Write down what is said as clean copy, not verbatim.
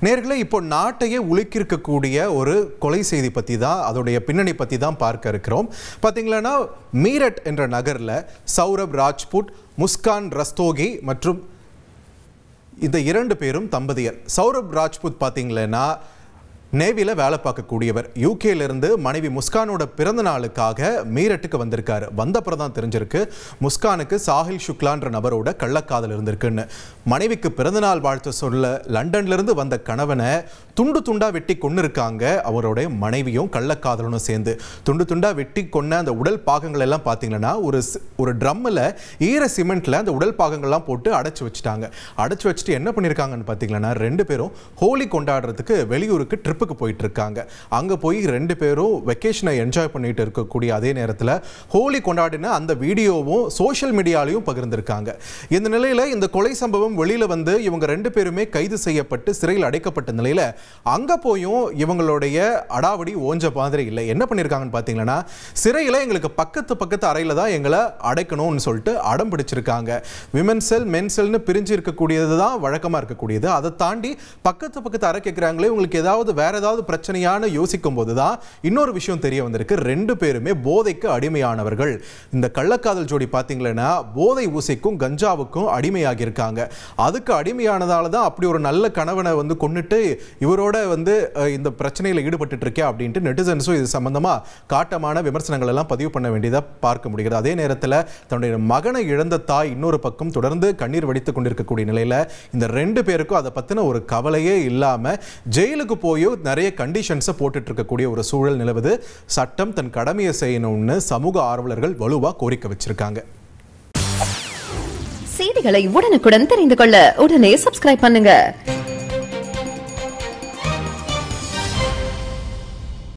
நேர்களே, இப்போ நாட்டையே உலுக்கியிருக்கக்கூடிய ஒரு கொலை செய்தி பற்றி தான், அதோடைய பின்னணி பற்றி தான் பார்க்க இருக்கிறோம். பார்த்தீங்களன்னா, மீரட் என்ற நகரில் சௌரப் ராஜ்புட், முஸ்கான் ரஸ்தோகி மற்றும் இந்த 2 பேரும் தம்பதியர். சௌரப் ராஜ்புட் பார்த்தீங்களன்னா நேவியில் வேலை பார்க்கக்கூடியவர். யூகேலேருந்து மனைவி முஸ்கானோட பிறந்த நாளுக்காக மீரட்டுக்கு வந்திருக்காரு. வந்தப்புறம் தான் தெரிஞ்சிருக்கு முஸ்கானுக்கு சாஹில் சுக்லான்ற நபரோட கள்ளக்காதல் இருந்திருக்குன்னு. மனைவிக்கு பிறந்தநாள் வாழ்த்து சொல்ல லண்டன்லேருந்து வந்த கணவனை துண்டு துண்டா வெட்டி கொண்டு இருக்காங்க. அவருடைய மனைவியும் கள்ளக்காதலனும் சேர்ந்து துண்டு துண்டா வெட்டி கொன்ன அந்த உடல் பாகங்கள் எல்லாம் பார்த்தீங்கன்னா ஒரு ட்ரம்மில் ஈர சிமெண்ட்டில் அந்த உடல் பாகங்கள்லாம் போட்டு அடைச்சி வச்சுட்டாங்க. அடைச்சி வச்சுட்டு என்ன பண்ணியிருக்காங்கன்னு பார்த்தீங்கன்னா, 2 பேரும் ஹோலி கொண்டாடுறதுக்கு வெளியூருக்கு ட்ரிப்புக்கு போயிட்டு இருக்காங்க. அங்கே போய் 2 பேரும் வெக்கேஷனை என்ஜாய் பண்ணிட்டு இருக்கக்கூடிய அதே நேரத்தில் ஹோலி கொண்டாடின அந்த வீடியோவும் சோஷியல் மீடியாலையும் பகிர்ந்திருக்காங்க. இந்த நிலையில் இந்த கொலை சம்பவம் வெளியில் வந்து இவங்க 2 பேருமே கைது செய்யப்பட்டு சிறையில் அடைக்கப்பட்ட நிலையில் அங்கே போயும் இவங்களுடைய அடாவடி ஓஞ்ச மாதிரி இல்லை. என்ன பண்ணியிருக்காங்கன்னு பார்த்தீங்கன்னா, சிறையில் எங்களுக்கு பக்கத்து அறையில் தான் எங்களை அடைக்கணும்னு சொல்லிட்டு அடம் பிடிச்சிருக்காங்க. விமன் செல் மென் செல்னு பிரிஞ்சு இருக்கக்கூடியது தான் வழக்கமாக இருக்கக்கூடியது. அதை தாண்டி பக்கத்து அறை கேட்குறாங்களே, உங்களுக்கு வேற ஏதாவது பிரச்சனையான யோசிக்கும் போது தான் இன்னொரு விஷயம் தெரிய வந்திருக்கு. 2 பேருமே போதைக்கு அடிமையானவர்கள். இந்த கள்ளக்காதல் ஜோடி பார்த்தீங்கன்னா போதை ஊசிக்கும் கஞ்சாவுக்கும் அடிமையாகி இருக்காங்க. அதுக்கு அடிமையானதால தான் அப்படி ஒரு நல்ல கணவனை வந்து கொன்னுட்டு இவரோட வந்து இந்த பிரச்சனையில் ஈடுபட்டு இருக்கே அப்படின்ட்டு நெட்டிசன்ஸும் இது சம்பந்தமா காட்டமான விமர்சனங்கள் எல்லாம் பதிவு பண்ண வேண்டியதாக பார்க்க முடிகிறது. அதே நேரத்தில் தன்னுடைய மகனை இழந்த தாய் இன்னொரு பக்கம் தொடர்ந்து கண்ணீர் வடித்துக் கொண்டிருக்கக்கூடிய நிலையில் இந்த 2 பேருக்கும் அதை பற்றின ஒரு கவலையே இல்லாமல் ஜெயிலுக்கு போய் நிறைய கண்டிஷன்ஸை போட்டுட்டு இருக்கக்கூடிய ஒரு சூழல் நிலவுது. சட்டம் தன் கடமையை செய்யணும்னு சமூக ஆர்வலர்கள் வலுவாக கோரிக்கை வச்சிருக்காங்க. செய்திகளை உடனுக்குடன் தெரிந்து கொள்ள உடனே சப்ஸ்கிரைப் பண்ணுங்க.